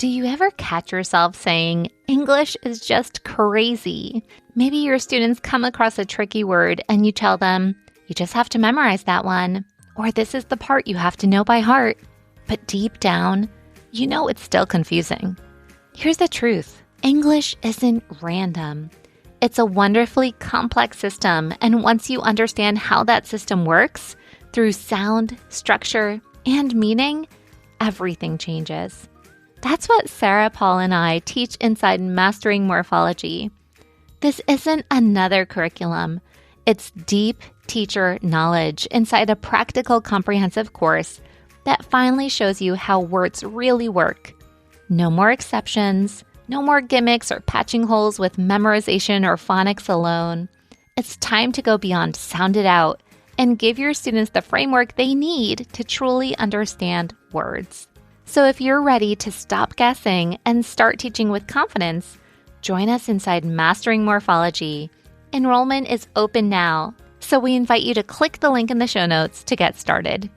Do you ever catch yourself saying, English is just crazy? Maybe your students come across a tricky word and you tell them, you just have to memorize that one, or this is the part you have to know by heart. But deep down, you know it's still confusing. Here's the truth. English isn't random. It's a wonderfully complex system, and once you understand how that system works, through sound, structure, and meaning, everything changes. That's what Sarah, Paul, and I teach inside Mastering Morphology. This isn't another curriculum. It's deep teacher knowledge inside a practical, comprehensive course that finally shows you how words really work. No more exceptions, no more gimmicks or patching holes with memorization or phonics alone. It's time to go beyond sound it out and give your students the framework they need to truly understand words. So if you're ready to stop guessing and start teaching with confidence, join us inside Mastering Morphology. Enrollment is open now, so we invite you to click the link in the show notes to get started.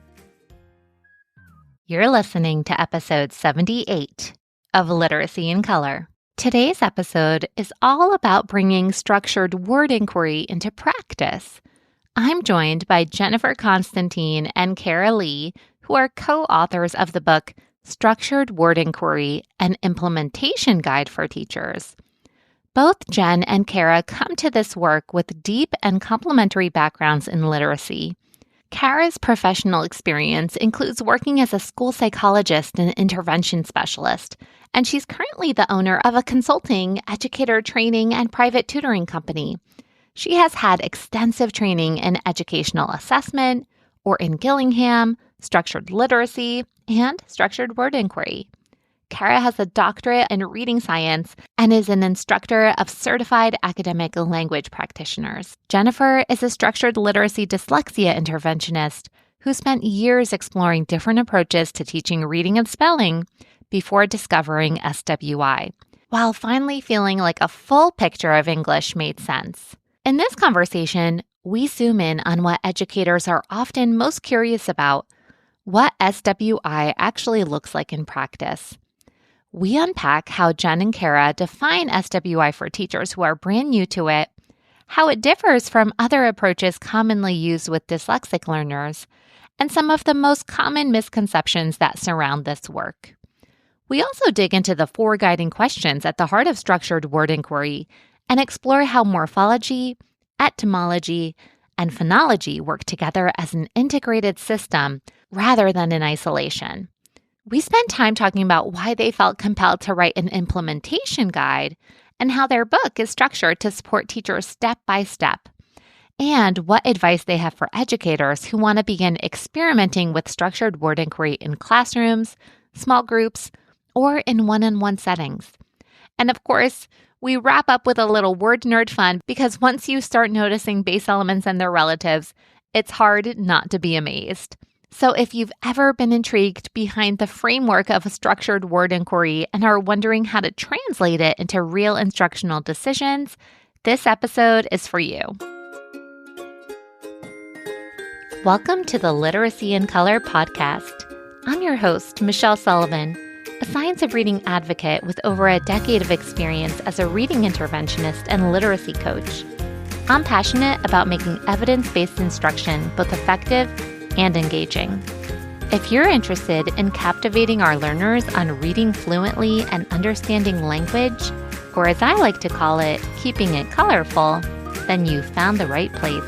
You're listening to episode 78 of Literacy in Color. Today's episode is all about bringing structured word inquiry into practice. I'm joined by Jennifer Constantine and Kara B, who are co-authors of the book Structured Word Inquiry, an Implementation Guide for Teachers. Both Jen and Kara come to this work with deep and complementary backgrounds in literacy. Kara's professional experience includes working as a school psychologist and intervention specialist, and she's currently the owner of a consulting, educator training, and private tutoring company. She has had extensive training in educational assessment, Orton-Gillingham, structured literacy, and structured word inquiry. Kara has a doctorate in reading science and is an instructor of certified academic language practitioners. Jennifer is a structured literacy dyslexia interventionist who spent years exploring different approaches to teaching reading and spelling before discovering SWI, while finally feeling like a full picture of English made sense. In this conversation, we zoom in on what educators are often most curious about: what SWI actually looks like in practice. We unpack how Jen and Kara define SWI for teachers who are brand new to it, how it differs from other approaches commonly used with dyslexic learners, and some of the most common misconceptions that surround this work. We also dig into the 4 guiding questions at the heart of structured word inquiry and explore how morphology, etymology, and phonology work together as an integrated system rather than in isolation. We spent time talking about why they felt compelled to write an implementation guide and how their book is structured to support teachers step by step, and what advice they have for educators who want to begin experimenting with structured word inquiry in classrooms, small groups, or in one-on-one settings. And of course, we wrap up with a little word nerd fun because once you start noticing base elements and their relatives, it's hard not to be amazed. So if you've ever been intrigued behind the framework of a structured word inquiry and are wondering how to translate it into real instructional decisions, this episode is for you. Welcome to the Literacy in Color podcast. I'm your host, Michelle Sullivan, a science of reading advocate with over a decade of experience as a reading interventionist and literacy coach. I'm passionate about making evidence-based instruction both effective and engaging. If you're interested in captivating our learners on reading fluently and understanding language, or as I like to call it, keeping it colorful, then you've found the right place.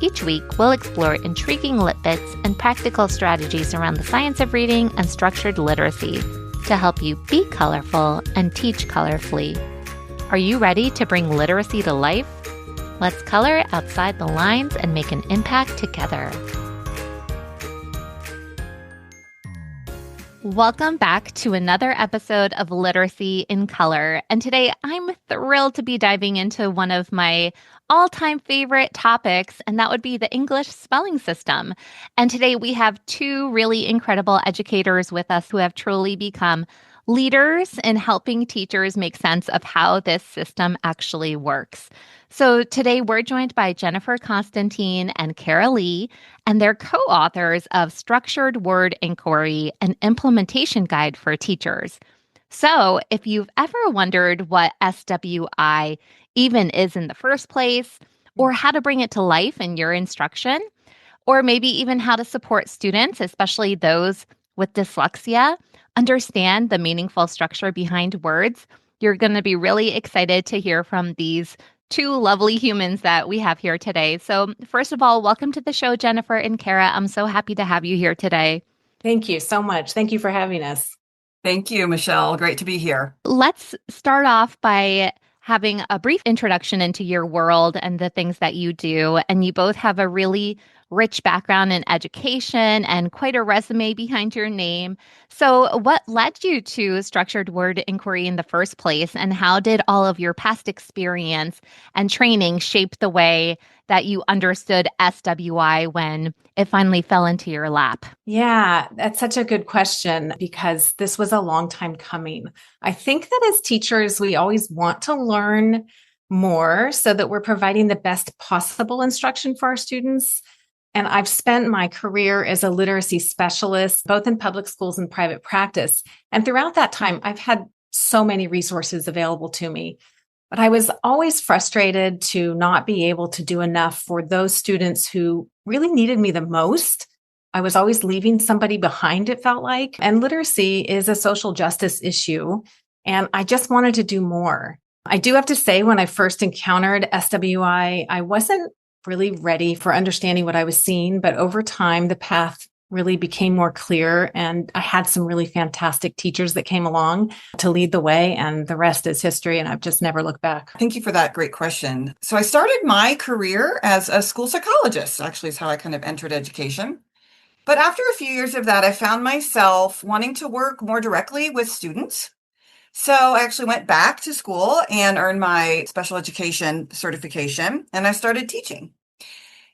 Each week, we'll explore intriguing lit bits and practical strategies around the science of reading and structured literacy to help you be colorful and teach colorfully. Are you ready to bring literacy to life? Let's color outside the lines and make an impact together. Welcome back to another episode of Literacy in Color. And today I'm thrilled to be diving into one of my all-time favorite topics, and that would be the English spelling system. And today we have 2 really incredible educators with us who have truly become leaders in helping teachers make sense of how this system actually works. So today we're joined by Jennifer Constantine and Kara B, and they're co-authors of Structured Word Inquiry, an Implementation Guide for Teachers. So, if you've ever wondered what SWI even is in the first place, or how to bring it to life in your instruction, or maybe even how to support students, especially those with dyslexia, understand the meaningful structure behind words, you're going to be really excited to hear from these two lovely humans that we have here today. So, first of all, welcome to the show, Jennifer and Kara. I'm so happy to have you here today. Thank you so much. Thank you for having us. Thank you, Michelle. Great to be here. Let's start off by having a brief introduction into your world and the things that you do. And you both have a really rich background in education and quite a resume behind your name. So, what led you to structured word inquiry in the first place? And how did all of your past experience and training shape the way that you understood SWI when it finally fell into your lap? Yeah, that's such a good question because this was a long time coming. I think that as teachers, we always want to learn more so that we're providing the best possible instruction for our students. And I've spent my career as a literacy specialist, both in public schools and private practice. And throughout that time, I've had so many resources available to me. But I was always frustrated to not be able to do enough for those students who really needed me the most. I was always leaving somebody behind, it felt like. And literacy is a social justice issue. And I just wanted to do more. I do have to say, when I first encountered SWI, I wasn't really ready for understanding what I was seeing. But over time, the path really became more clear. And I had some really fantastic teachers that came along to lead the way. And the rest is history. And I've just never looked back. Thank you for that great question. So I started my career as a school psychologist, actually is how I kind of entered education. But after a few years of that, I found myself wanting to work more directly with students. So I actually went back to school and earned my special education certification, and I started teaching.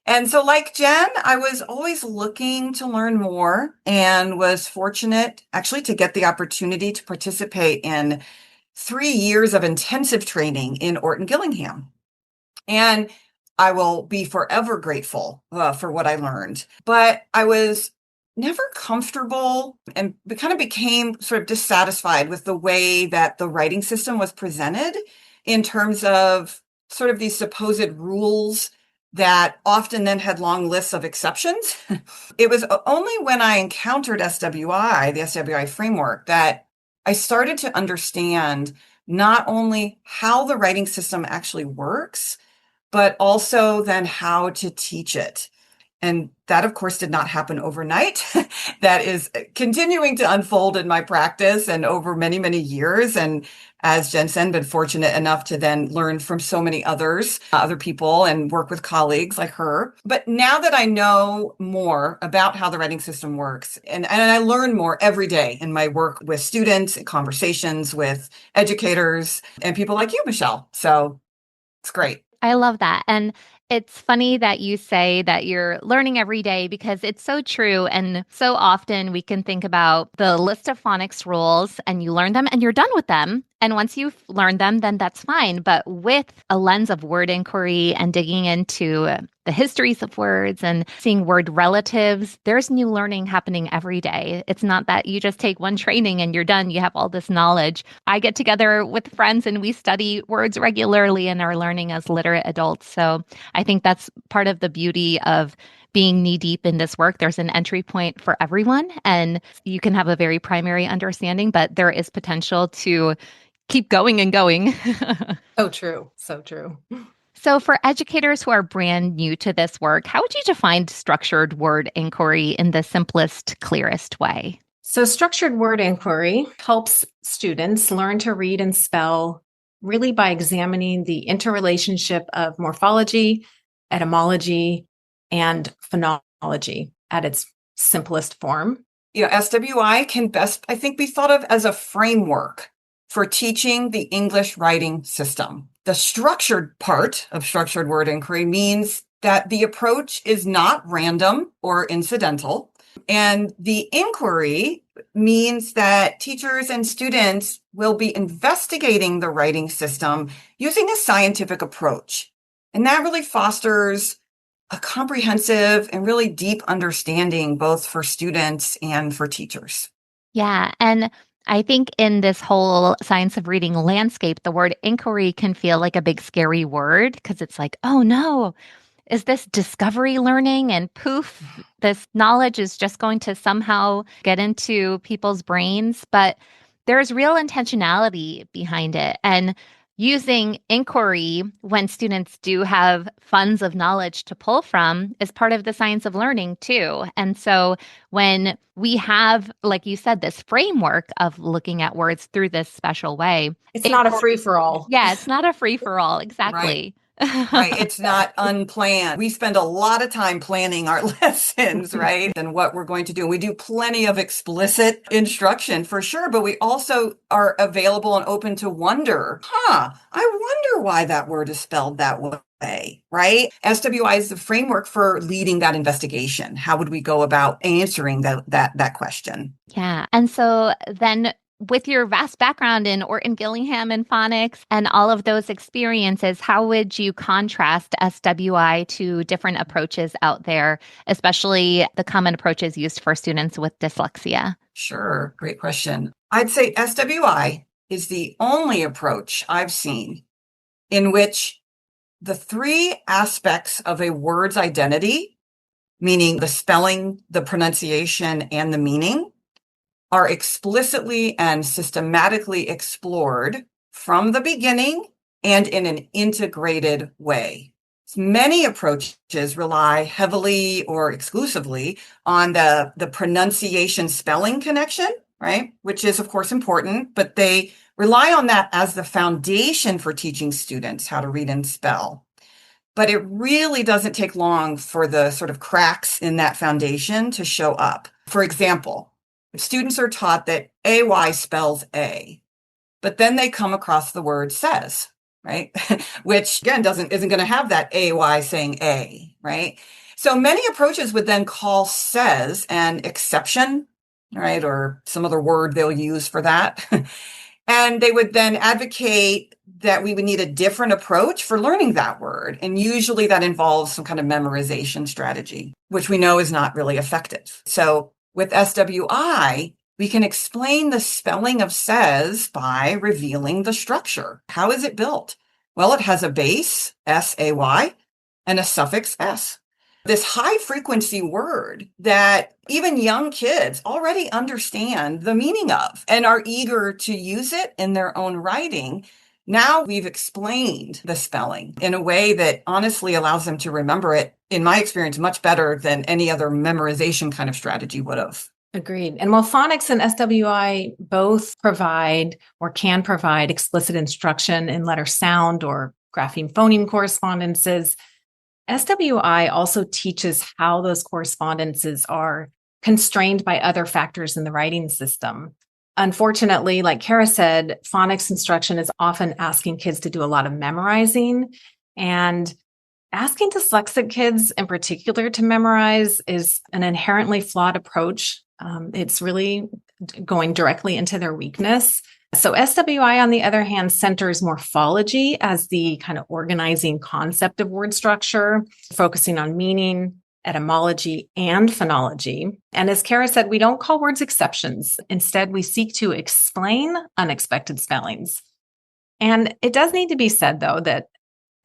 And so, like Jen, I was always looking to learn more and was fortunate actually to get the opportunity to participate in 3 years of intensive training in Orton-Gillingham. And I will be forever grateful for what I learned. But I was never comfortable and kind of became sort of dissatisfied with the way that the writing system was presented in terms of sort of these supposed rules that often then had long lists of exceptions. It was only when I encountered SWI, the SWI framework, that I started to understand not only how the writing system actually works, but also then how to teach it. And that, of course, did not happen overnight. That is continuing to unfold in my practice and over many, many years. And as Jen said, been fortunate enough to then learn from so many other people and work with colleagues like her. But now that I know more about how the writing system works, and I learn more every day in my work with students and conversations with educators and people like you, Michelle. So it's great. I love that. And it's funny that you say that you're learning every day because it's so true. And so often we can think about the list of phonics rules and you learn them and you're done with them. And once you've learned them, then that's fine. But with a lens of word inquiry and digging into the histories of words and seeing word relatives, there's new learning happening every day. It's not that you just take one training and you're done. You have all this knowledge. I get together with friends and we study words regularly and are learning as literate adults. So I think that's part of the beauty of being knee deep in this work. There's an entry point for everyone, and you can have a very primary understanding, but there is potential to keep going and going. So true. So true. So, for educators who are brand new to this work, how would you define structured word inquiry in the simplest, clearest way? So, structured word inquiry helps students learn to read and spell really by examining the interrelationship of morphology, etymology, and phonology at its simplest form. SWI can best, I think, be thought of as a framework for teaching the English writing system. The structured part of structured word inquiry means that the approach is not random or incidental. And the inquiry means that teachers and students will be investigating the writing system using a scientific approach. And that really fosters a comprehensive and really deep understanding both for students and for teachers. Yeah. And I think in this whole science of reading landscape, the word inquiry can feel like a big scary word because it's like, oh no, is this discovery learning? And poof, this knowledge is just going to somehow get into people's brains. But there's real intentionality behind it. And using inquiry when students do have funds of knowledge to pull from is part of the science of learning, too. And so when we have, like you said, this framework of looking at words through this special way, It's not a free for all. yeah, it's not a free for all. Right. Exactly. Right. It's not unplanned. We spend a lot of time planning our lessons, right? And what we're going to do. We do plenty of explicit instruction for sure, but we also are available and open to wonder. I wonder why that word is spelled that way, right? SWI is the framework for leading that investigation. How would we go about answering that question? Yeah. And so then with your vast background in Orton-Gillingham and phonics and all of those experiences, how would you contrast SWI to different approaches out there, especially the common approaches used for students with dyslexia? Sure. Great question. I'd say SWI is the only approach I've seen in which the three aspects of a word's identity, meaning the spelling, the pronunciation, and the meaning, are explicitly and systematically explored from the beginning and in an integrated way. Many approaches rely heavily or exclusively on the pronunciation spelling connection, right? Which is, of course, important, but they rely on that as the foundation for teaching students how to read and spell. But it really doesn't take long for the sort of cracks in that foundation to show up. For example, if students are taught that AY spells A, but then they come across the word says, right? Which again isn't going to have that AY saying A, right? So many approaches would then call says an exception, right? Or some other word they'll use for that. And they would then advocate that we would need a different approach for learning that word. And usually that involves some kind of memorization strategy, which we know is not really effective. So with SWI, we can explain the spelling of says by revealing the structure. How is it built? Well, it has a base, S-A-Y, and a suffix S. This high frequency word that even young kids already understand the meaning of and are eager to use it in their own writing. Now we've explained the spelling in a way that honestly allows them to remember it, in my experience, much better than any other memorization kind of strategy would have. Agreed. And while phonics and SWI both provide or can provide explicit instruction in letter sound or grapheme phoneme correspondences, SWI also teaches how those correspondences are constrained by other factors in the writing system. Unfortunately, like Kara said, phonics instruction is often asking kids to do a lot of memorizing, and asking dyslexic kids in particular to memorize is an inherently flawed approach. It's really going directly into their weakness. So SWI, on the other hand, centers morphology as the kind of organizing concept of word structure, focusing on meaning, etymology, and phonology. And as Kara said, we don't call words exceptions. Instead, we seek to explain unexpected spellings. And it does need to be said, though, that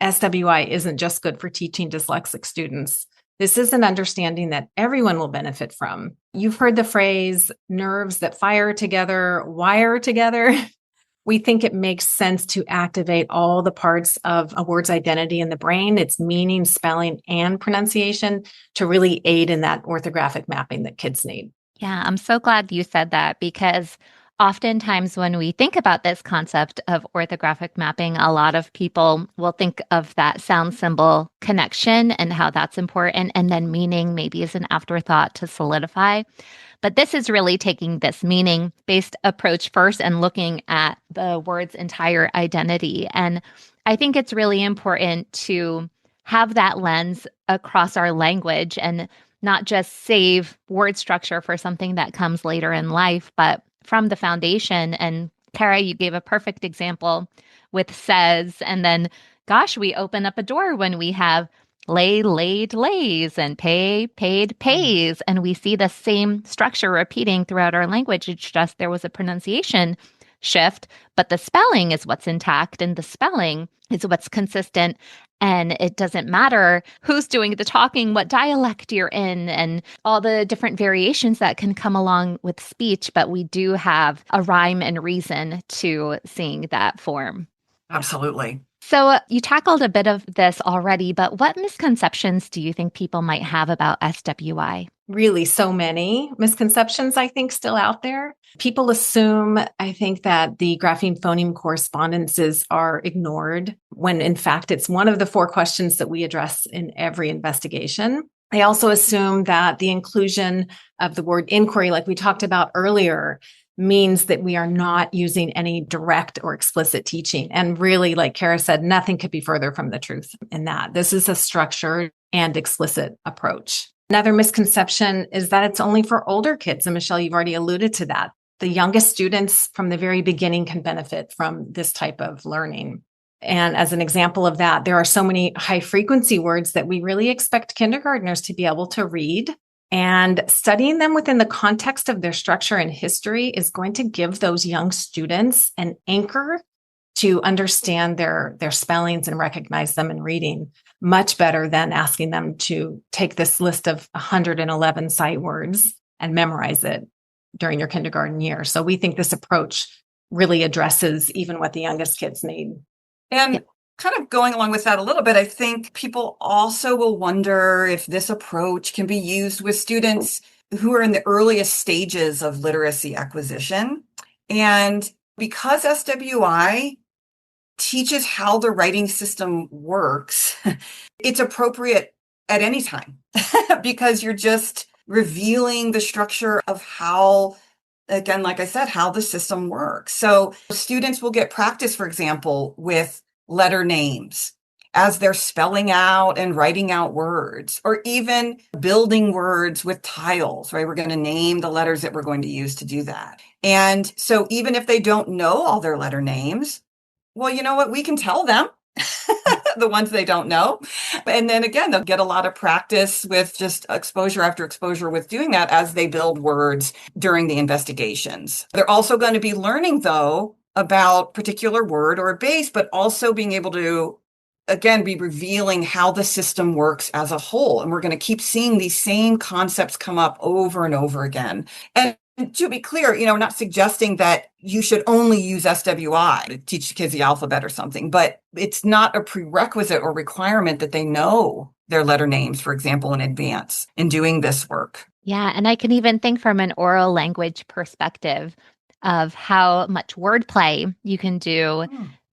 SWI isn't just good for teaching dyslexic students. This is an understanding that everyone will benefit from. You've heard the phrase, nerves that fire together, wire together. We think it makes sense to activate all the parts of a word's identity in the brain, its meaning, spelling, and pronunciation, to really aid in that orthographic mapping that kids need. Yeah, I'm so glad you said that, because oftentimes when we think about this concept of orthographic mapping, a lot of people will think of that sound symbol connection and how that's important, and then meaning maybe is an afterthought to solidify. But this is really taking this meaning-based approach first and looking at the word's entire identity. And I think it's really important to have that lens across our language and not just save word structure for something that comes later in life, but from the foundation. And Kara, you gave a perfect example with says, and then, gosh, we open up a door when we have lay, laid, lays, and pay, paid, pays. And we see the same structure repeating throughout our language. It's just there was a pronunciation shift, but the spelling is what's intact, and the spelling is what's consistent. And it doesn't matter who's doing the talking, what dialect you're in, and all the different variations that can come along with speech. But we do have a rhyme and reason to seeing that form. Absolutely. So you tackled a bit of this already, but what misconceptions do you think people might have about SWI? Really, so many misconceptions, I think, still out there. People assume, I think, that the grapheme phoneme correspondences are ignored when in fact it's one of the 4 questions that we address in every investigation. They also assume that the inclusion of the word inquiry, like we talked about earlier, means that we are not using any direct or explicit teaching. And really, like Kara said, nothing could be further from the truth in that. This is a structured and explicit approach. Another misconception is that it's only for older kids. And Michelle, you've already alluded to that. The youngest students from the very beginning can benefit from this type of learning. And as an example of that, there are so many high frequency words that we really expect kindergartners to be able to read. And studying them within the context of their structure and history is going to give those young students an anchor to understand their spellings and recognize them in reading much better than asking them to take this list of 111 sight words and memorize it during your kindergarten year. So we think this approach really addresses even what the youngest kids need. And kind of going along with that a little bit, I think people also will wonder if this approach can be used with students who are in the earliest stages of literacy acquisition. And because SWI teaches how the writing system works, it's appropriate at any time because you're just revealing the structure of how, again, like I said, how the system works. So students will get practice, for example, with letter names as they're spelling out and writing out words, or even building words with tiles, right? We're going to name the letters that we're going to use to do that. And so even if they don't know all their letter names, well, you know what? We can tell them the ones they don't know. And then again, they'll get a lot of practice with just exposure after exposure with doing that as they build words during the investigations. They're also going to be learning, though, about particular word or base, but also being able to, again, be revealing how the system works as a whole. And we're going to keep seeing these same concepts come up over and over again. And to be clear, we're not suggesting that you should only use SWI to teach kids the alphabet or something, but it's not a prerequisite or requirement that they know their letter names, for example, in advance in doing this work. Yeah, and I can even think from an oral language perspective of how much wordplay you can do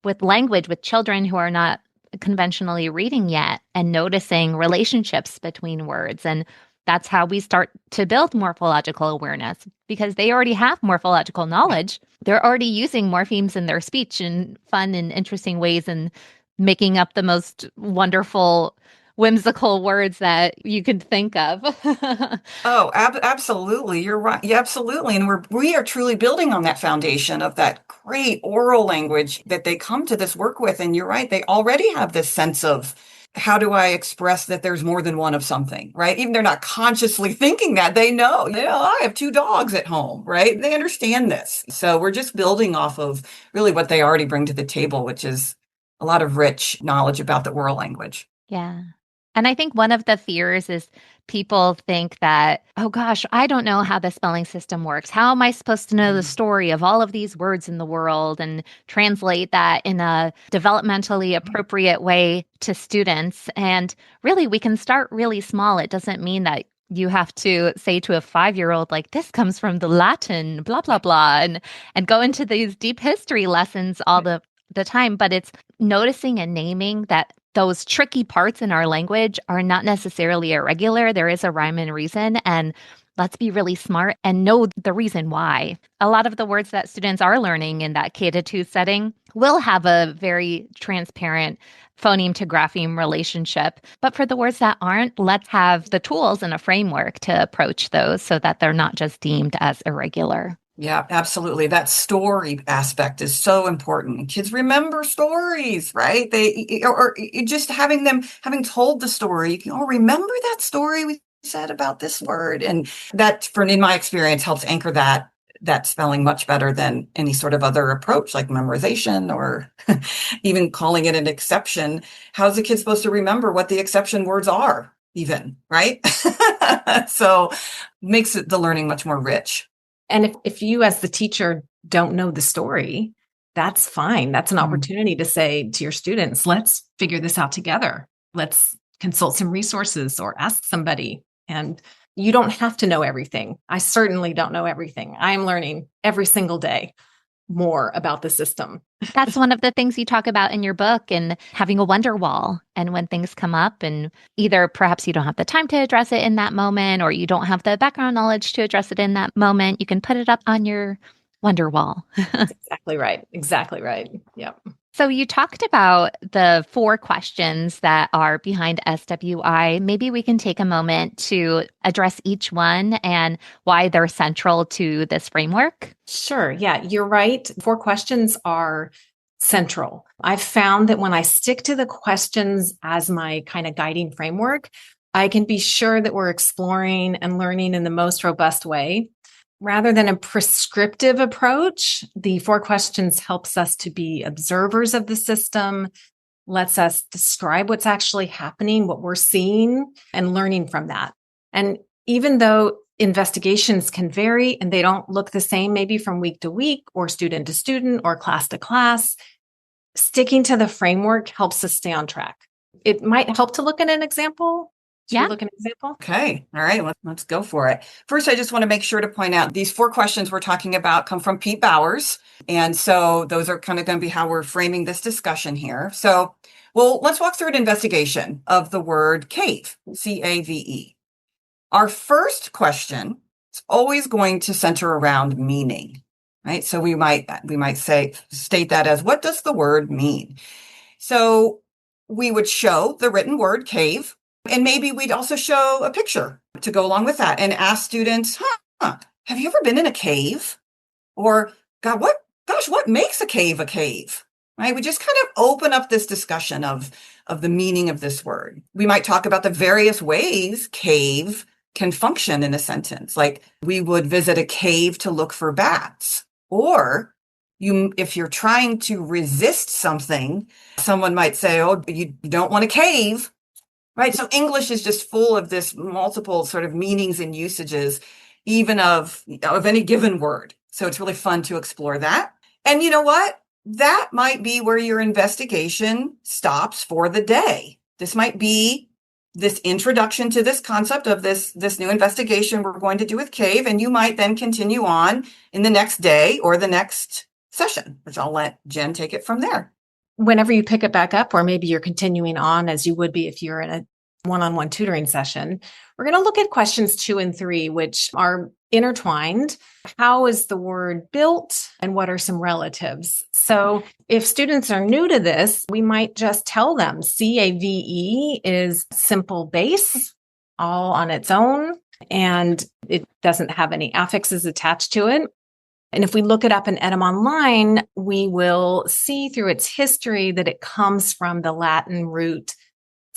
with language with children who are not conventionally reading yet and noticing relationships between words. And that's how we start to build morphological awareness because they already have morphological knowledge. They're already using morphemes in their speech in fun and interesting ways and making up the most wonderful, whimsical words that you could think of. Oh, absolutely. You're right. Yeah, absolutely. And we are truly building on that foundation of that great oral language that they come to this work with. And you're right. They already have this sense of, how do I express that there's more than one of something, right? Even they're not consciously thinking that. They know, I have 2 dogs at home, right? They understand this. So we're just building off of really what they already bring to the table, which is a lot of rich knowledge about the oral language. Yeah. And I think one of the fears is people think that, oh gosh, I don't know how the spelling system works. How am I supposed to know the story of all of these words in the world and translate that in a developmentally appropriate way to students? And really, we can start really small. It doesn't mean that you have to say to a 5-year-old, like, this comes from the Latin, blah, blah, blah, and go into these deep history lessons all the time. But it's noticing and naming that those tricky parts in our language are not necessarily irregular. There is a rhyme and reason, and let's be really smart and know the reason why. A lot of the words that students are learning in that K-2 setting will have a very transparent phoneme to grapheme relationship. But for the words that aren't, let's have the tools and a framework to approach those so that they're not just deemed as irregular. Yeah, absolutely. That story aspect is so important. Kids remember stories, right? Or just having told the story, you can, oh, remember that story we said about this word. And that, in my experience, helps anchor that spelling much better than any sort of other approach like memorization or even calling it an exception. How's the kid supposed to remember what the exception words are even, right? So makes the learning much more rich. And if you as the teacher don't know the story, that's fine. That's an opportunity to say to your students, let's figure this out together. Let's consult some resources or ask somebody. And you don't have to know everything. I certainly don't know everything. I'm learning every single day more about the system. That's one of the things you talk about in your book, and having a wonder wall. And when things come up, and either perhaps you don't have the time to address it in that moment, or you don't have the background knowledge to address it in that moment, you can put it up on your wonder wall. That's exactly right. Exactly right. Yep. So you talked about the 4 questions that are behind SWI. Maybe we can take a moment to address each one and why they're central to this framework. Sure. Yeah, you're right. 4 questions are central. I've found that when I stick to the questions as my kind of guiding framework, I can be sure that we're exploring and learning in the most robust way. Rather than a prescriptive approach, the 4 questions helps us to be observers of the system, lets us describe what's actually happening, what we're seeing, and learning from that. And even though investigations can vary and they don't look the same, maybe from week to week or student to student or class to class, sticking to the framework helps us stay on track. It might help to look at an example. Should we look at an example? Okay. All right. Let's go for it. First, I just want to make sure to point out these 4 questions we're talking about come from Pete Bowers. And so those are kind of going to be how we're framing this discussion here. So, well, let's walk through an investigation of the word cave, C-A-V-E. Our first question is always going to center around meaning, right? So we might state that as, what does the word mean? So we would show the written word cave, and maybe we'd also show a picture to go along with that and ask students, have you ever been in a cave? Or, what makes a cave a cave? Right? We just kind of open up this discussion of the meaning of this word. We might talk about the various ways cave can function in a sentence. Like, we would visit a cave to look for bats. Or if you're trying to resist something, someone might say, oh, you don't want a cave. Right. So English is just full of this multiple sort of meanings and usages, even of any given word. So it's really fun to explore that. And you know what? That might be where your investigation stops for the day. This might be this introduction to this concept of this new investigation we're going to do with cave. And you might then continue on in the next day or the next session, which I'll let Jen take it from there. Whenever you pick it back up, or maybe you're continuing on as you would be if you're in a one-on-one tutoring session, we're going to look at questions 2 and 3, which are intertwined. How is the word built and what are some relatives? So if students are new to this, we might just tell them CAVE is simple base all on its own, and it doesn't have any affixes attached to it. And if we look it up in Edym Online, we will see through its history that it comes from the Latin root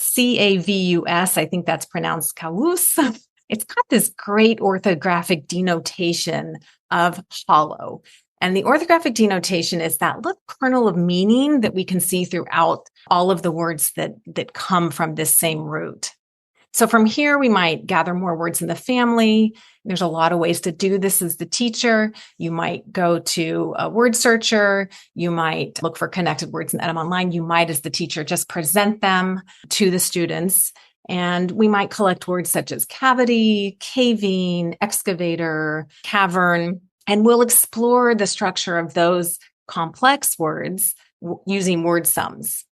cavus. I think that's pronounced cavus. It's got this great orthographic denotation of hollow. And the orthographic denotation is that little kernel of meaning that we can see throughout all of the words that come from this same root. So from here, we might gather more words in the family. There's a lot of ways to do this as the teacher. You might go to a word searcher. You might look for connected words in Edym Online. You might, as the teacher, just present them to the students. And we might collect words such as cavity, caving, excavator, cavern, and we'll explore the structure of those complex words using word sums.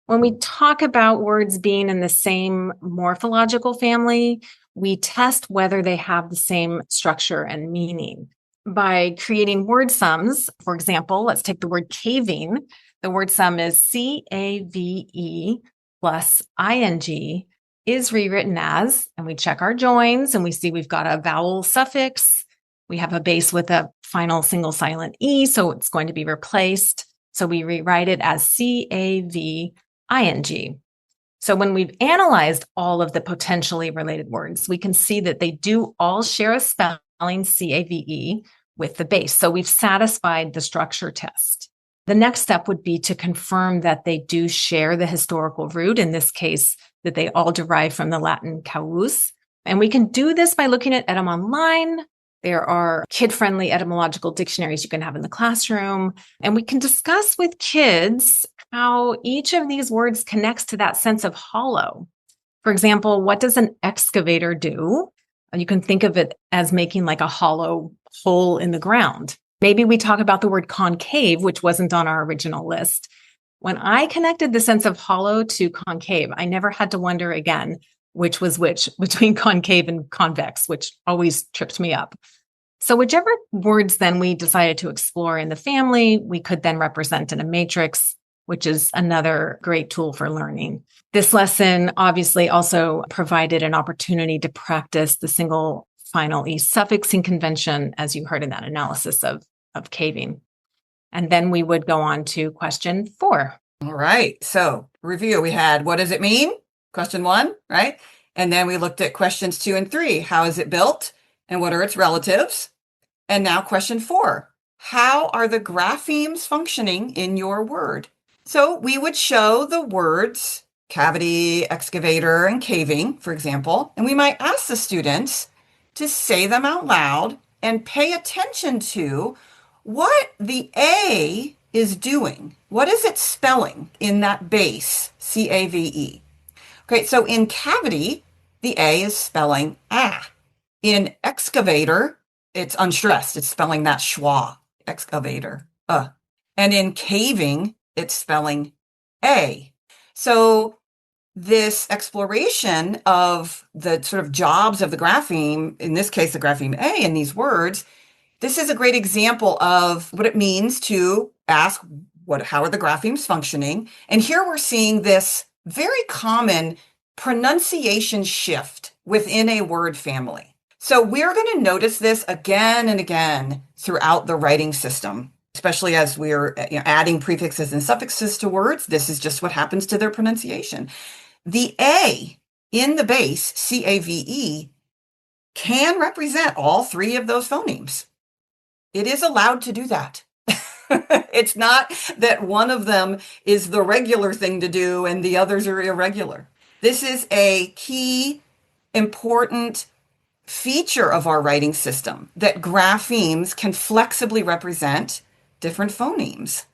When we talk about words being in the same morphological family, we test whether they have the same structure and meaning. By creating word sums, for example, let's take the word caving. The word sum is CAVE plus ING is rewritten as, and we check our joins and we see we've got a vowel suffix, We have a base with a final single silent E, so it's going to be replaced. So we rewrite it as CAVING. So when we've analyzed all of the potentially related words, we can see that they do all share a spelling CAVE with the base. So we've satisfied the structure test. The next step would be to confirm that they do share the historical root, in this case, that they all derive from the Latin cavus. And we can do this by looking at Etym Online. There are kid-friendly etymological dictionaries you can have in the classroom. And we can discuss with kids how each of these words connects to that sense of hollow. For example, what does an excavator do? You can think of it as making like a hollow hole in the ground. Maybe we talk about the word concave, which wasn't on our original list. When I connected the sense of hollow to concave, I never had to wonder again which was which between concave and convex, which always tripped me up. So whichever words then we decided to explore in the family, we could then represent in a matrix, which is another great tool for learning. This lesson obviously also provided an opportunity to practice the single final E suffixing convention, as you heard in that analysis of caving. And then we would go on to question 4. All right. So review, we had, what does it mean? Question 1, right? And then we looked at questions 2 and 3. How is it built? And what are its relatives? And now question 4. How are the graphemes functioning in your word? So we would show the words cavity, excavator, and caving, for example, and we might ask the students to say them out loud and pay attention to what the A is doing. What is it spelling in that base, CAVE? Okay, so in cavity, the A is spelling ah. In excavator, it's unstressed. It's spelling that schwa, excavator, And in caving, it's spelling A. So this exploration of the sort of jobs of the grapheme, in this case, the grapheme A in these words, this is a great example of what it means to ask, how are the graphemes functioning? And here we're seeing this very common pronunciation shift within a word family. So we're going to notice this again and again throughout the writing system, especially as we're adding prefixes and suffixes to words. This is just what happens to their pronunciation. The A in the base, CAVE, can represent all 3 of those phonemes. It is allowed to do that. It's not that one of them is the regular thing to do and the others are irregular. This is a key, important feature of our writing system, that graphemes can flexibly represent different phonemes.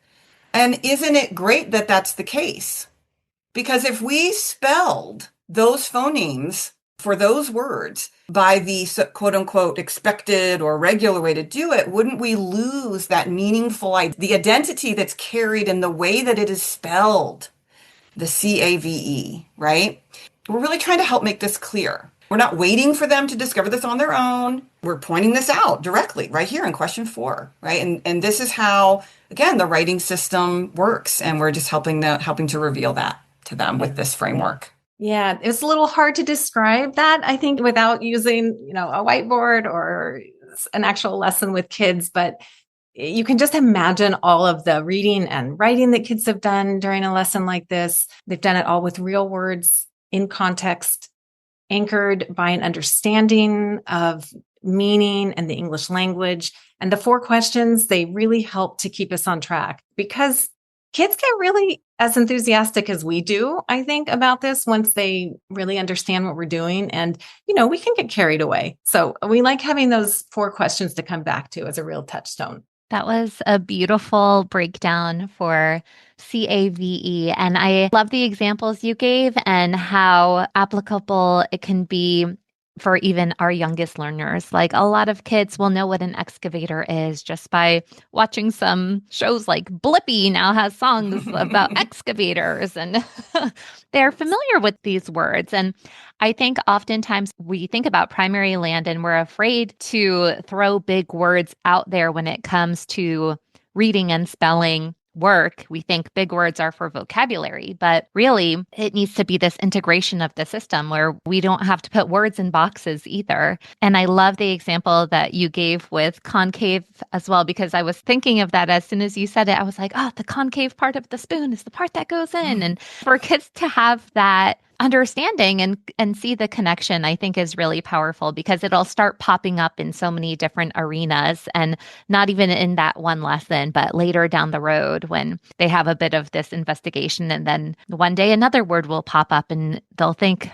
And isn't it great that that's the case? Because if we spelled those phonemes for those words by the quote unquote expected or regular way to do it, wouldn't we lose that meaningful, the identity that's carried in the way that it is spelled, the CAVE, right? We're really trying to help make this clear. We're not waiting for them to discover this on their own. We're pointing this out directly right here in question 4, right? And this is how, again, the writing system works. And we're just helping to reveal that to them with this framework. Yeah, it's a little hard to describe that, I think, without using, a whiteboard or an actual lesson with kids. But you can just imagine all of the reading and writing that kids have done during a lesson like this. They've done it all with real words in context, anchored by an understanding of meaning and the English language. And the 4 questions, they really help to keep us on track, because kids get really as enthusiastic as we do, I think, about this once they really understand what we're doing. And, we can get carried away. So we like having those 4 questions to come back to as a real touchstone. That was a beautiful breakdown for CAVE. And I love the examples you gave and how applicable it can be for even our youngest learners. Like, a lot of kids will know what an excavator is just by watching some shows. Like Blippi now has songs about excavators, and they're familiar with these words. And I think oftentimes we think about primary land and we're afraid to throw big words out there when it comes to reading and spelling work, we think big words are for vocabulary, but really it needs to be this integration of the system where we don't have to put words in boxes either. And I love the example that you gave with concave as well, because I was thinking of that as soon as you said it. I was like, oh, the concave part of the spoon is the part that goes in. And for kids to have that understanding and see the connection, I think is really powerful because it'll start popping up in so many different arenas, and not even in that one lesson, but later down the road when they have a bit of this investigation, and then one day another word will pop up and they'll think,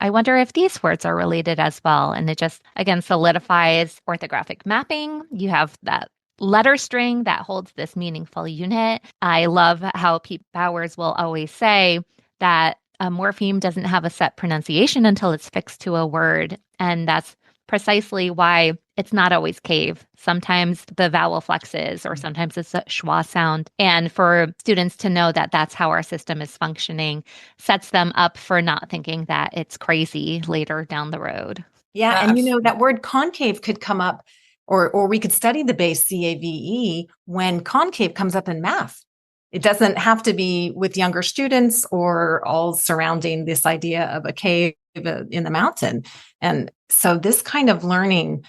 I wonder if these words are related as well. And it just, again, solidifies orthographic mapping. You have that letter string that holds this meaningful unit. I love how Pete Bowers will always say that a morpheme doesn't have a set pronunciation until it's fixed to a word. And that's precisely why it's not always cave. Sometimes the vowel flexes, or sometimes it's a schwa sound. And for students to know that that's how our system is functioning sets them up for not thinking that it's crazy later down the road. Yeah. And that word concave could come up, or we could study the base CAVE when concave comes up in math. It doesn't have to be with younger students or all surrounding this idea of a cave in the mountain. And so this kind of learning,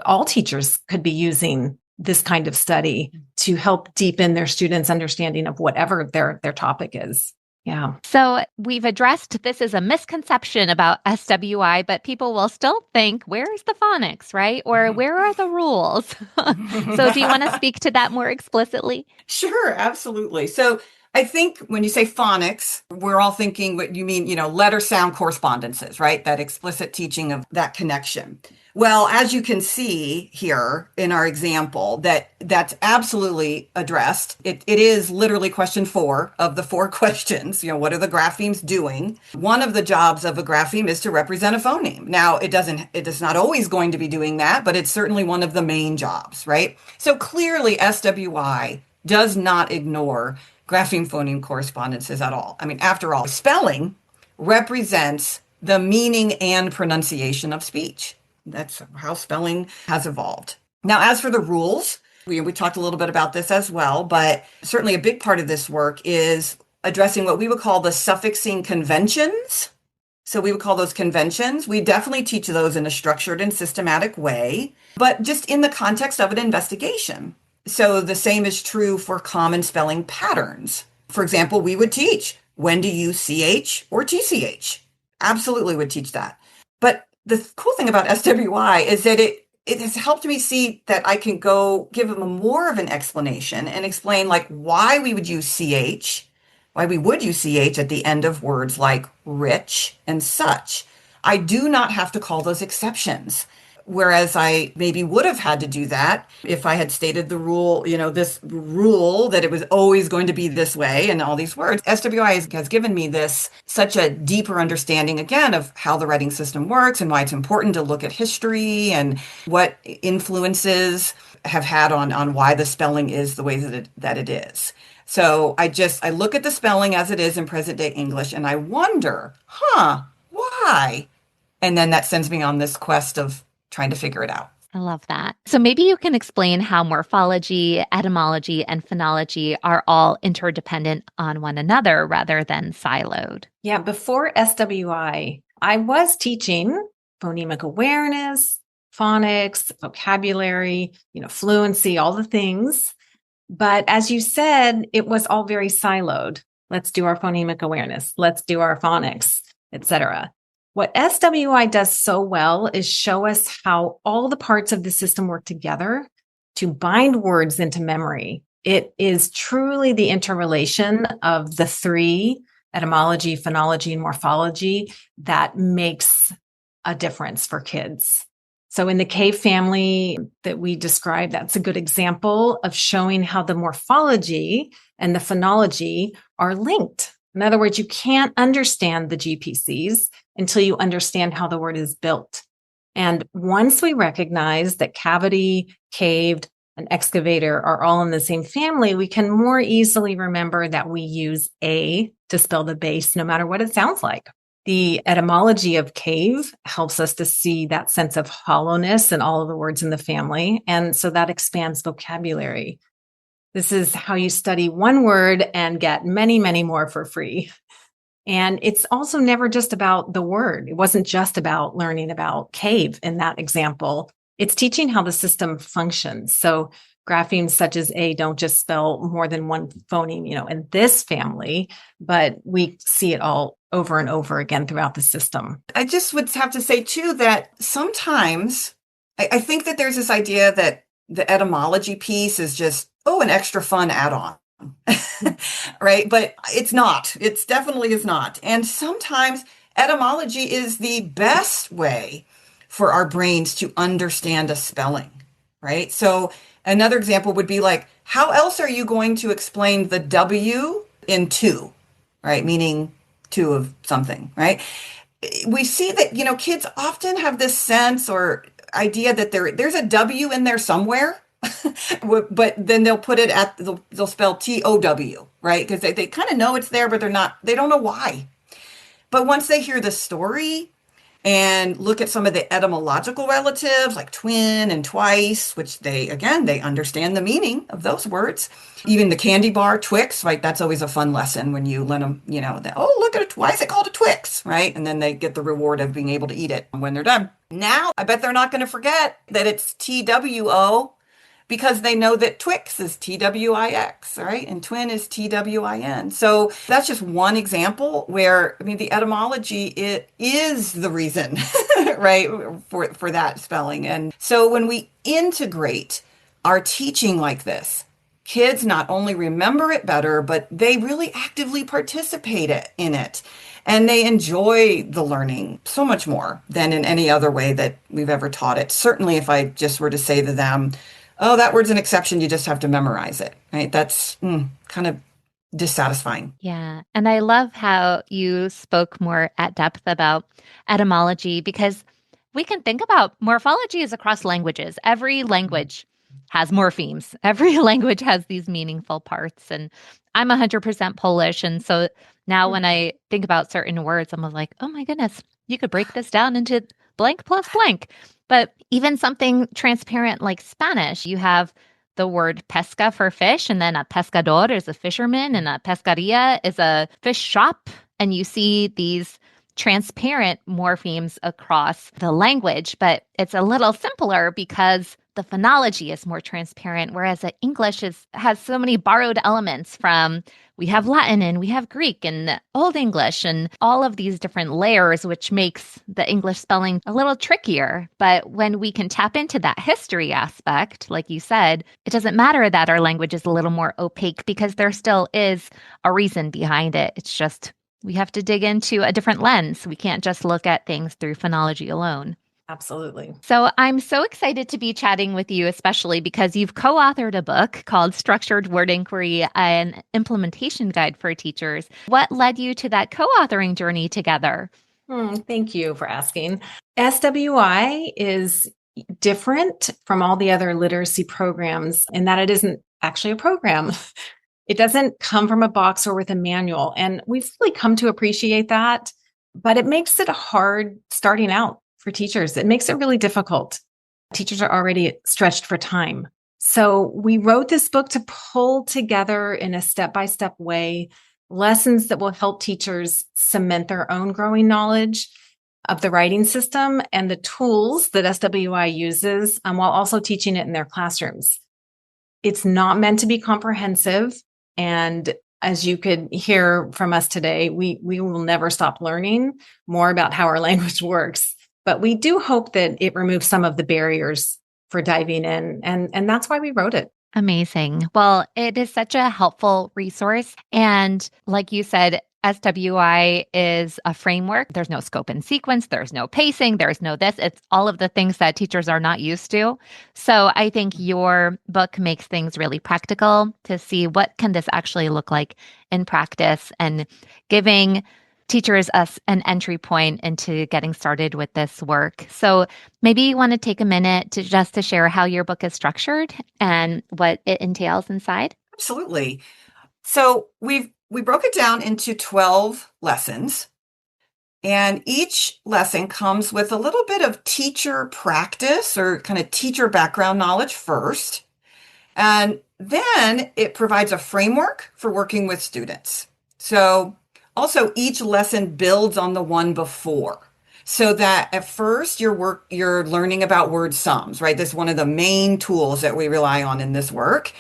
all teachers could be using this kind of study to help deepen their students' understanding of whatever their topic is. Yeah. So we've addressed this is a misconception about SWI, but people will still think, where's the phonics, right? Or where are the rules? So do you want to speak to that more explicitly? Sure, absolutely. So I think when you say phonics, we're all thinking what you mean, letter sound correspondences, right? That explicit teaching of that connection. Well, as you can see here in our example, that's absolutely addressed. It is literally question 4 of the 4 questions. What are the graphemes doing? One of the jobs of a grapheme is to represent a phoneme. Now, it is not always going to be doing that, but it's certainly one of the main jobs, right? So clearly SWI does not ignore grapheme phoneme correspondences at all. I mean, after all, spelling represents the meaning and pronunciation of speech. That's how spelling has evolved. Now, as for the rules, we talked a little bit about this as well, but certainly a big part of this work is addressing what we would call the suffixing conventions. So we would call those conventions. We definitely teach those in a structured and systematic way, but just in the context of an investigation. So the same is true for common spelling patterns. For example, we would teach, when to use CH or TCH. Absolutely would teach that. But the cool thing about SWI is that it has helped me see that I can go give them more of an explanation and explain why we would use CH, why we would use CH at the end of words like rich and such. I do not have to call those exceptions. Whereas I maybe would have had to do that if I had stated the rule, this rule that it was always going to be this way and all these words. SWI has given me such a deeper understanding, again, of how the writing system works and why it's important to look at history and what influences have had on why the spelling is the way that it is. So I look at the spelling as it is in present day English and I wonder, why? And then that sends me on this quest of trying to figure it out. I love that. So maybe you can explain how morphology, etymology, and phonology are all interdependent on one another rather than siloed. Yeah, before SWI, I was teaching phonemic awareness, phonics, vocabulary, fluency, all the things. But as you said, it was all very siloed. Let's do our phonemic awareness. Let's do our phonics, etc. What SWI does so well is show us how all the parts of the system work together to bind words into memory. It is truly the interrelation of the 3, etymology, phonology, and morphology, that makes a difference for kids. So in the cave family that we described, that's a good example of showing how the morphology and the phonology are linked. In other words, you can't understand the GPCs until you understand how the word is built. And once we recognize that cavity, caved, and excavator are all in the same family, we can more easily remember that we use A to spell the base, no matter what it sounds like. The etymology of cave helps us to see that sense of hollowness in all of the words in the family. And so that expands vocabulary. This is how you study one word and get many, many more for free. And it's also never just about the word. It wasn't just about learning about cave in that example. It's teaching how the system functions. So graphemes such as A don't just spell more than one phoneme, in this family, but we see it all over and over again throughout the system. I just would have to say too that sometimes I think that there's this idea that the etymology piece is just, an extra fun add-on. Right? But it's not. It's definitely is not. And sometimes etymology is the best way for our brains to understand a spelling, right? So another example would be like, how else are you going to explain the W in two, right? Meaning two of something, right? We see that, kids often have this sense or idea that there's a W in there somewhere. But then they'll put it they'll spell TOW, right? Because they kind of know it's there, but they don't know why. But once they hear the story and look at some of the etymological relatives like twin and twice, which they understand the meaning of those words. Even the candy bar, Twix, right? That's always a fun lesson when you let them, look at it. Why is it called a Twix, right? And then they get the reward of being able to eat it when they're done. Now, I bet they're not going to forget that it's TWO, because they know that Twix is TWIX, right? And twin is TWIN. So that's just one example where, the etymology, it is the reason, right, for that spelling. And so when we integrate our teaching like this, kids not only remember it better, but they really actively participate in it. And they enjoy the learning so much more than in any other way that we've ever taught it. Certainly if I just were to say to them, oh, that word's an exception, you just have to memorize it, right? That's kind of dissatisfying. Yeah. And I love how you spoke more at depth about etymology, because we can think about morphology is across languages. Every language has morphemes. Every language has these meaningful parts. And I'm 100% Polish. And so now when I think about certain words, I'm like, oh my goodness, you could break this down into blank plus blank. But even something transparent like Spanish, you have the word pesca for fish, and then a pescador is a fisherman, and a pescaria is a fish shop. And you see these transparent morphemes across the language, but it's a little simpler because the phonology is more transparent, whereas English has so many borrowed elements from, we have Latin and we have Greek and Old English and all of these different layers, which makes the English spelling a little trickier. But when we can tap into that history aspect, like you said, it doesn't matter that our language is a little more opaque because there still is a reason behind it. It's just we have to dig into a different lens. We can't just look at things through phonology alone. Absolutely. So I'm so excited to be chatting with you, especially because you've co-authored a book called Structured Word Inquiry, an Implementation Guide for Teachers. What led you to that co-authoring journey together? Thank you for asking. SWI is different from all the other literacy programs in that it isn't actually a program. It doesn't come from a box or with a manual. And we've really come to appreciate that, but it makes it hard starting out for teachers. It makes it really difficult. Teachers are already stretched for time. So we wrote this book to pull together in a step-by-step way lessons that will help teachers cement their own growing knowledge of the writing system and the tools that SWI uses while also teaching it in their classrooms. It's not meant to be comprehensive. And as you could hear from us today, we will never stop learning more about how our language works. But we do hope that it removes some of the barriers for diving in. And that's why we wrote it. Amazing. Well, it is such a helpful resource. And like you said, SWI is a framework. There's no scope and sequence. There's no pacing. There's no this. It's all of the things that teachers are not used to. So I think your book makes things really practical to see what can this actually look like in practice, and giving teachers us an entry point into getting started with this work. So maybe you want to take a minute to share how your book is structured and what it entails inside. Absolutely. So we broke it down into 12 lessons, and each lesson comes with a little bit of teacher practice or kind of teacher background knowledge first. And then it provides a framework for working with students. So also each lesson builds on the one before. So that at first you're learning about word sums, right? This is one of the main tools that we rely on in this work.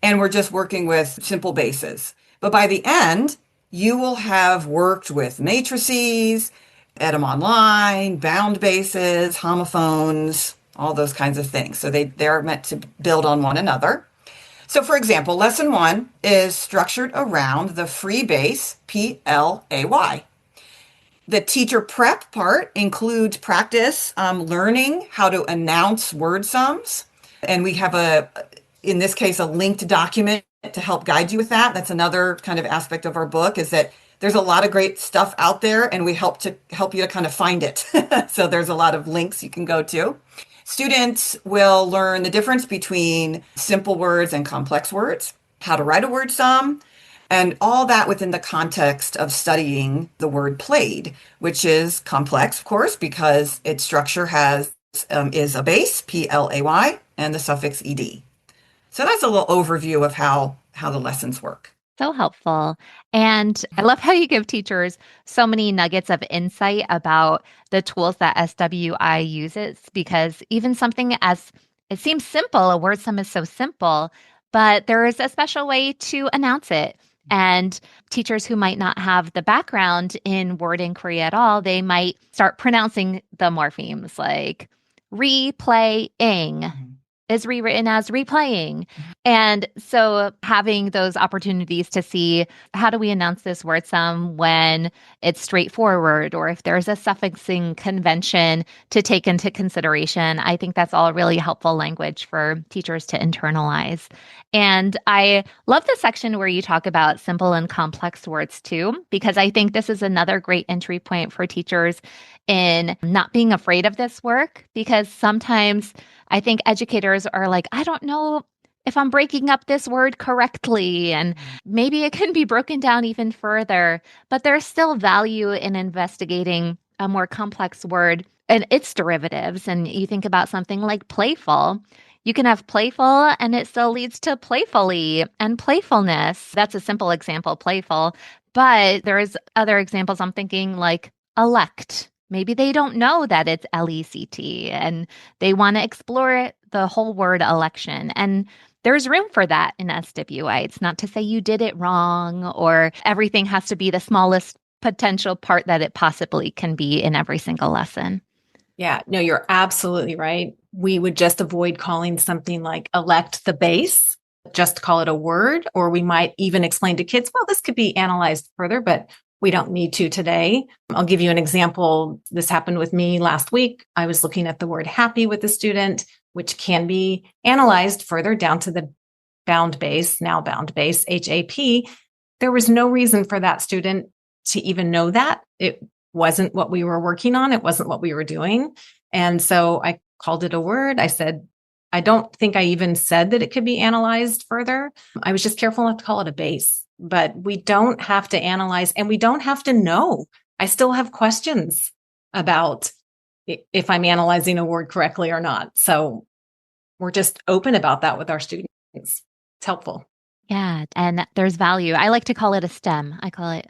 And we're just working with simple bases. But by the end, you will have worked with matrices, etym-online, bound bases, homophones, all those kinds of things. So they're meant to build on one another. So for example, lesson 1 is structured around the free base, PLAY. The teacher prep part includes practice, learning how to announce word sums. And we have in this case, a linked document to help guide you with that. That's another kind of aspect of our book, is that there's a lot of great stuff out there and we help you to kind of find it. So there's a lot of links you can go to. Students will learn the difference between simple words and complex words, how to write a word sum, and all that within the context of studying the word played, which is complex, of course, because its structure is a base, PLAY, and the suffix ed. So that's a little overview of how the lessons work. So helpful. And I love how you give teachers so many nuggets of insight about the tools that SWI uses, because even something as it seems simple, a word sum is so simple, but there is a special way to announce it. And teachers who might not have the background in word inquiry at all, they might start pronouncing the morphemes like replaying is rewritten as replaying. And so having those opportunities to see how do we announce this word sum when it's straightforward, or if there's a suffixing convention to take into consideration, I think that's all really helpful language for teachers to internalize. And I love the section where you talk about simple and complex words too, because I think this is another great entry point for teachers in not being afraid of this work, because sometimes I think educators are like, I don't know if I'm breaking up this word correctly, and maybe it can be broken down even further, but there's still value in investigating a more complex word and its derivatives. And you think about something like playful. You can have playful and it still leads to playfully and playfulness. That's a simple example, playful. But there's other examples I'm thinking like elect. Maybe they don't know that it's LECT and they want to explore the whole word election. And there's room for that in SWI. It's not to say you did it wrong or everything has to be the smallest potential part that it possibly can be in every single lesson. Yeah, no, you're absolutely right. We would just avoid calling something like elect the base, just call it a word, or we might even explain to kids, well, this could be analyzed further, but we don't need to today. I'll give you an example. This happened with me last week. I was looking at the word happy with a student, which can be analyzed further down to the bound base, now bound base, HAP. There was no reason for that student to even know that. It wasn't what we were working on. It wasn't what we were doing. And so I called it a word. I said, I don't think I even said that it could be analyzed further. I was just careful not to call it a base. But we don't have to analyze and we don't have to know. I still have questions about if I'm analyzing a word correctly or not. So we're just open about that with our students. It's helpful. Yeah, and there's value. I like to call it a STEM. I call it,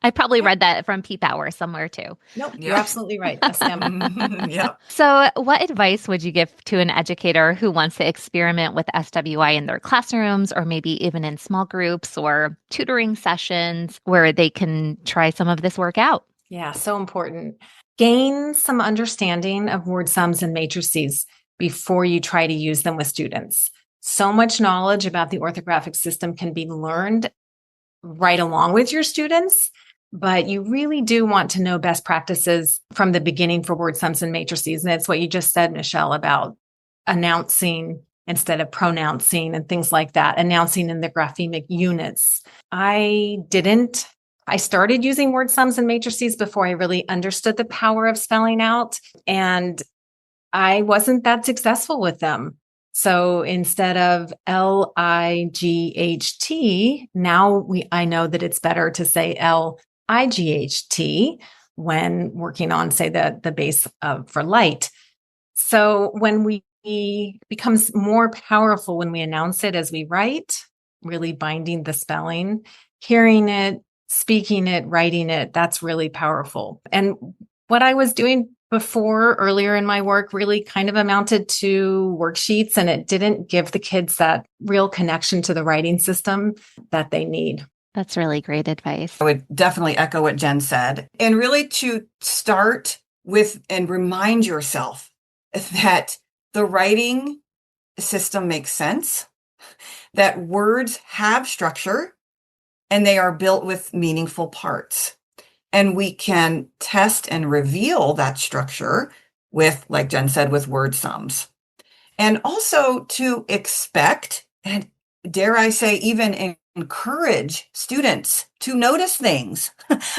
I probably read that from Peep Hour somewhere too. Nope, you're absolutely right. A STEM. Yeah. So what advice would you give to an educator who wants to experiment with SWI in their classrooms, or maybe even in small groups or tutoring sessions where they can try some of this work out? Yeah, so important. Gain some understanding of word sums and matrices before you try to use them with students. So much knowledge about the orthographic system can be learned right along with your students, but you really do want to know best practices from the beginning for word sums and matrices. And it's what you just said, Michelle, about announcing instead of pronouncing and things like that, announcing in the graphemic units. I started using word sums and matrices before I really understood the power of spelling out, and I wasn't that successful with them. So instead of LIGHT, now I know that it's better to say LIGHT when working on, say, the base for light. So when we becomes more powerful when we announce it as we write, really binding the spelling, hearing it, speaking it, writing it. That's really powerful. And what I was doing before earlier in my work really kind of amounted to worksheets, and it didn't give the kids that real connection to the writing system that they need. That's really great advice. I would definitely echo what Jen said. And really to start with and remind yourself that the writing system makes sense, that words have structure, and they are built with meaningful parts. And we can test and reveal that structure with, like Jen said, with word sums. And also to expect, and dare I say, even encourage students to notice things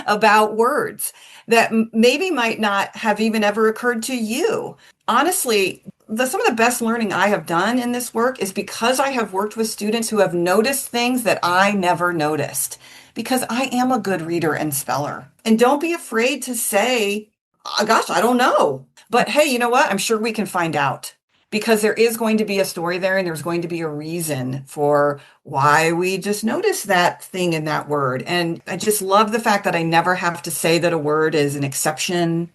about words that maybe might not have even ever occurred to you. Honestly, some of the best learning I have done in this work is because I have worked with students who have noticed things that I never noticed, because I am a good reader and speller. And don't be afraid to say, oh, gosh, I don't know. But hey, you know what? I'm sure we can find out, because there is going to be a story there, and there's going to be a reason for why we just noticed that thing in that word. And I just love the fact that I never have to say that a word is an exception,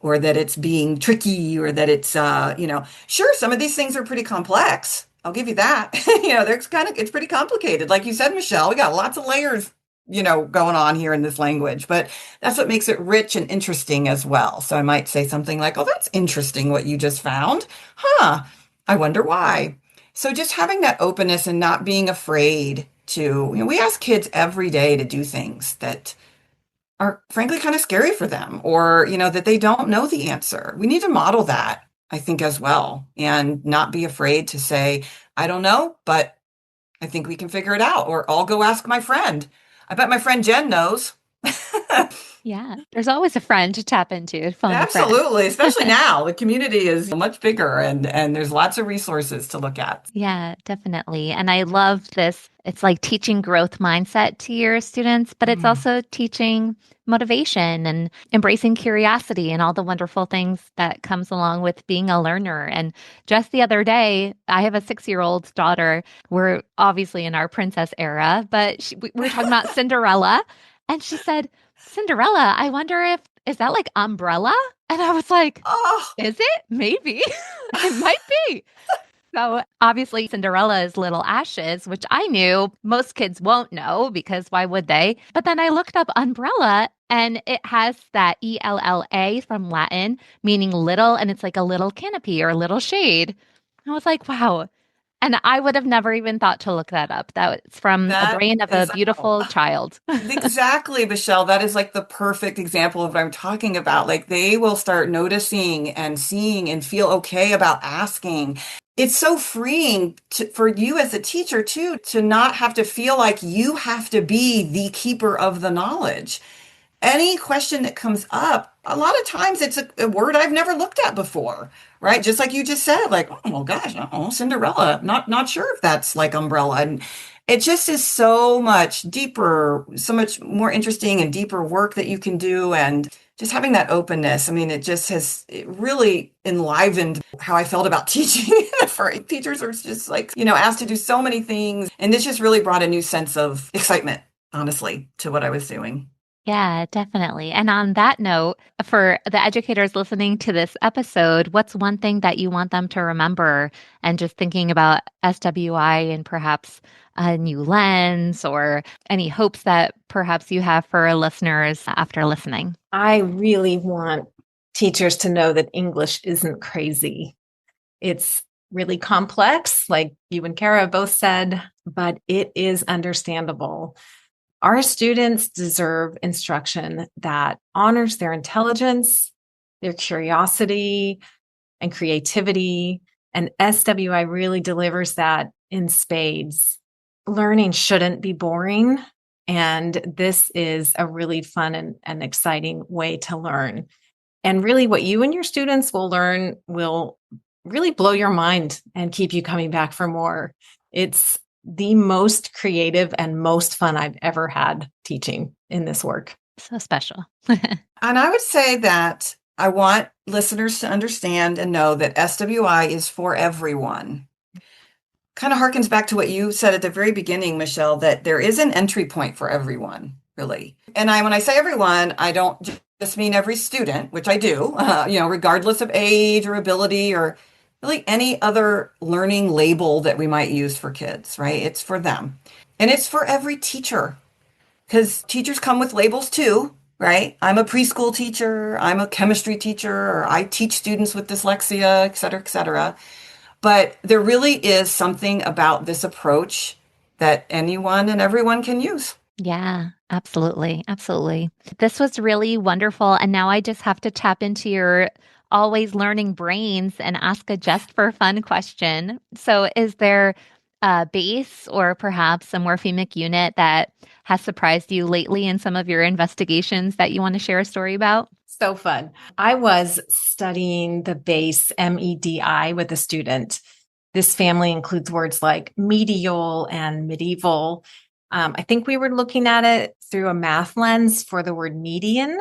or that it's being tricky, or that it's, sure, some of these things are pretty complex. I'll give you that. It's pretty complicated. Like you said, Michelle, we got lots of layers, going on here in this language, but that's what makes it rich and interesting as well. So I might say something like, oh, that's interesting what you just found. Huh. I wonder why. So just having that openness and not being afraid to, we ask kids every day to do things that are frankly kind of scary for them, or, that they don't know the answer. We need to model that, I think, as well, and not be afraid to say, I don't know, but I think we can figure it out, or I'll go ask my friend. I bet my friend Jen knows. Yeah, there's always a friend to tap into, phone a friend. Absolutely, especially now. The community is much bigger, and there's lots of resources to look at. Yeah, definitely. And I love this. It's like teaching growth mindset to your students, but it's also teaching motivation and embracing curiosity and all the wonderful things that comes along with being a learner. And just the other day, I have a 6-year-old daughter. We're obviously in our princess era, but we were talking about Cinderella, and she said, Cinderella, I wonder is that like umbrella? And I was like, Oh, is it? Maybe. It might be. So obviously Cinderella is Little Ashes, which I knew most kids won't know because why would they? But then I looked up umbrella, and it has that ELLA from Latin, meaning little, and it's like a little canopy or a little shade. I was like, wow. And I would have never even thought to look that up. That's from a that brain of a is beautiful child. exactly, Michelle. That is like the perfect example of what I'm talking about. Like they will start noticing and seeing and feel okay about asking. It's so freeing for you as a teacher too, to not have to feel like you have to be the keeper of the knowledge. Any question that comes up, a lot of times it's a word I've never looked at before, right? Just like you just said, like, oh well, gosh, oh, Cinderella. Not sure if that's like umbrella. And it just is so much deeper, so much more interesting and deeper work that you can do. And just having that openness, I mean, it really enlivened how I felt about teaching. For teachers are just like, asked to do so many things. And this just really brought a new sense of excitement, honestly, to what I was doing. Yeah, definitely. And on that note, for the educators listening to this episode, what's one thing that you want them to remember? And just thinking about SWI and perhaps a new lens, or any hopes that perhaps you have for listeners after listening. I really want teachers to know that English isn't crazy. It's really complex, like you and Kara both said, but it is understandable. Our students deserve instruction that honors their intelligence, their curiosity, and creativity. And SWI really delivers that in spades. Learning shouldn't be boring. And this is a really fun and exciting way to learn. And really, what you and your students will learn will really blow your mind and keep you coming back for more. It's the most creative and most fun I've ever had teaching in this work. So special. And I would say that I want listeners to understand and know that SWI is for everyone. Kind of harkens back to what you said at the very beginning, Michelle, that there is an entry point for everyone, really. And when I say everyone, I don't just mean every student, which I do, regardless of age or ability or really any other learning label that we might use for kids, right? It's for them. And it's for every teacher, because teachers come with labels too, right? I'm a preschool teacher, I'm a chemistry teacher, or I teach students with dyslexia, et cetera, et cetera. But there really is something about this approach that anyone and everyone can use. Yeah, absolutely. Absolutely. This was really wonderful. And now I just have to tap into your always learning brains and ask a just for fun question. So, is there a base or perhaps a morphemic unit that has surprised you lately in some of your investigations that you want to share a story about? So fun. I was studying the base MEDI with a student. This family includes words like medial and medieval. I think we were looking at it through a math lens for the word median.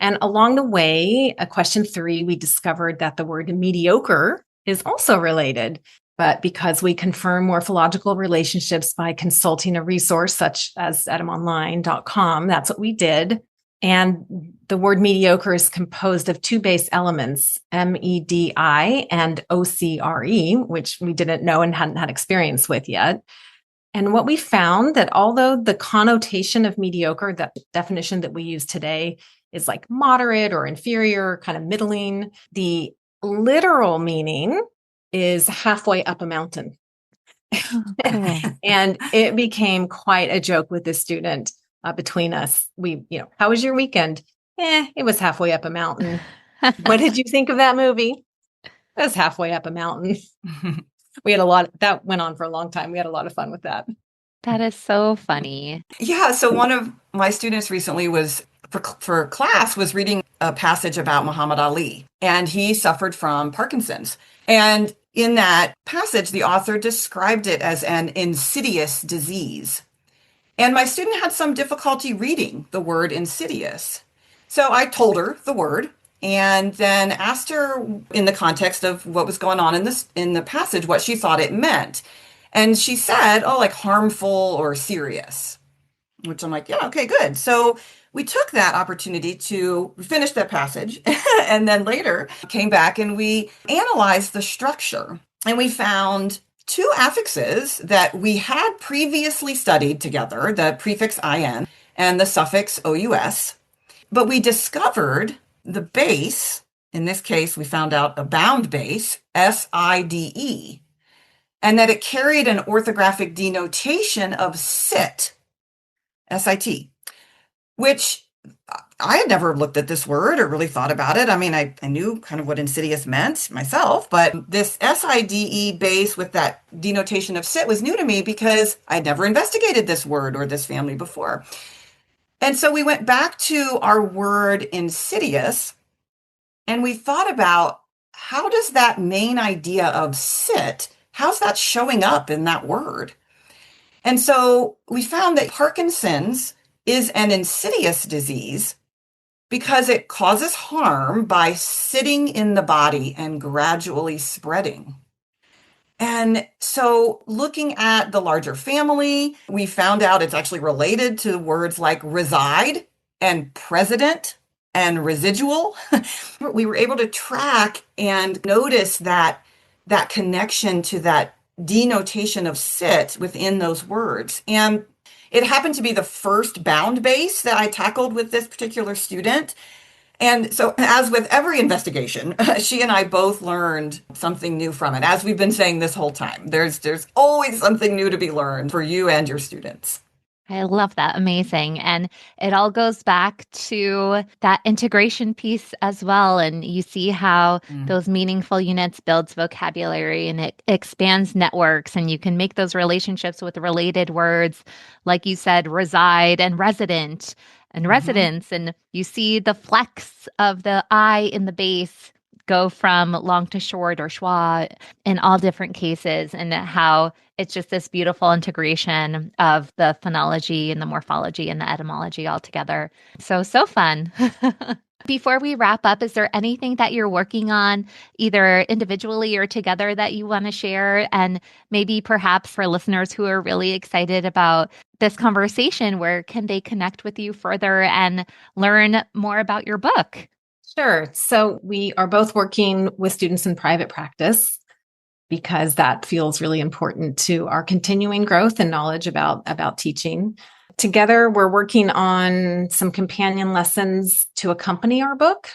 And along the way, question 3, we discovered that the word mediocre is also related. But because we confirm morphological relationships by consulting a resource such as etymonline.com, that's what we did. And the word mediocre is composed of 2 base elements, MEDI and OCRE, which we didn't know and hadn't had experience with yet. And what we found that although the connotation of mediocre, that definition that we use today, is like moderate or inferior, kind of middling, the literal meaning is halfway up a mountain. Oh, cool. And it became quite a joke with this student between us. How was your weekend? It was halfway up a mountain. What did you think of that movie? It was halfway up a mountain. We had that went on for a long time. We had a lot of fun with that. That is so funny. Yeah. So one of my students recently for class was reading a passage about Muhammad Ali, and he suffered from Parkinson's. And in that passage, the author described it as an insidious disease. And my student had some difficulty reading the word insidious. So I told her the word and then asked her in the context of what was going on in the passage, what she thought it meant. And she said, like harmful or serious, which I'm like, yeah, okay, good. So we took that opportunity to finish that passage and then later came back and we analyzed the structure, and we found 2 affixes that we had previously studied together, the prefix in and the suffix ous, but we discovered the base. In this case, we found out a bound base, SIDE, and that it carried an orthographic denotation of sit, SIT, which I had never looked at this word or really thought about it. I mean, I knew kind of what insidious meant myself, but this SIDE base with that denotation of sit was new to me because I'd never investigated this word or this family before. And so we went back to our word insidious and we thought about, how does that main idea of sit, how's that showing up in that word? And so we found that Parkinson's is an insidious disease because it causes harm by sitting in the body and gradually spreading. And so looking at the larger family, we found out it's actually related to words like reside and president and residual. We were able to track and notice that connection to that denotation of sit within those words. And it happened to be the first bound base that I tackled with this particular student. And so, as with every investigation, she and I both learned something new from it. As we've been saying this whole time, there's always something new to be learned for you and your students. I love that. Amazing. And it all goes back to that integration piece as well. And you see how those meaningful units builds vocabulary and it expands networks, and you can make those relationships with related words, like you said, reside and resident and residence. And you see the flex of the I in the base go from long to short or schwa in all different cases, and how it's just this beautiful integration of the phonology and the morphology and the etymology all together. So fun. Before we wrap up, is there anything that you're working on, either individually or together, that you want to share? And maybe perhaps for listeners who are really excited about this conversation, where can they connect with you further and learn more about your book? Sure. So we are both working with students in private practice because that feels really important to our continuing growth and knowledge about teaching. Together, we're working on some companion lessons to accompany our book.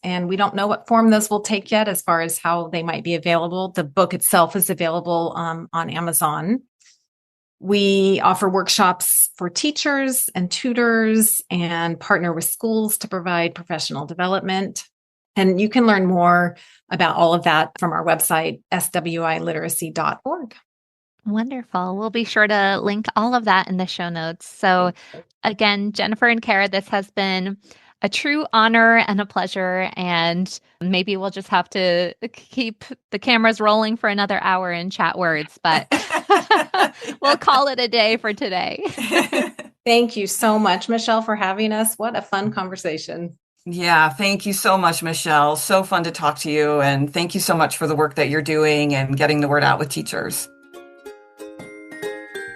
And we don't know what form those will take yet as far as how they might be available. The book itself is available on Amazon. We offer workshops for teachers and tutors and partner with schools to provide professional development. And you can learn more about all of that from our website, swiliteracy.org. Wonderful. We'll be sure to link all of that in the show notes. So again, Jennifer and Kara, this has been a true honor and a pleasure. And maybe we'll just have to keep the cameras rolling for another hour and chat words, but we'll call it a day for today. Thank you so much, Michelle, for having us. What a fun conversation. Yeah, thank you so much, Michelle. So fun to talk to you. And thank you so much for the work that you're doing and getting the word out with teachers.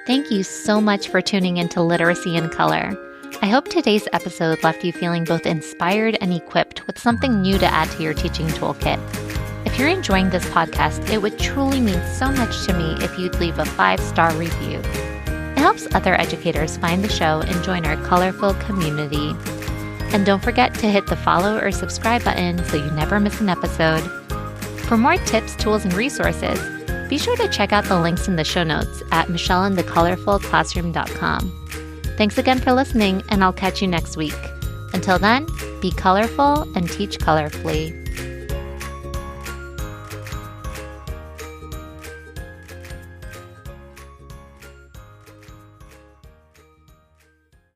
Thank you so much for tuning into Literacy in Color. I hope today's episode left you feeling both inspired and equipped with something new to add to your teaching toolkit. If you're enjoying this podcast, it would truly mean so much to me if you'd leave a 5-star review. It helps other educators find the show and join our colorful community. And don't forget to hit the follow or subscribe button so you never miss an episode. For more tips, tools, and resources, be sure to check out the links in the show notes at michelleandthecolorfulclassroom.com. Thanks again for listening, and I'll catch you next week. Until then, be colorful and teach colorfully.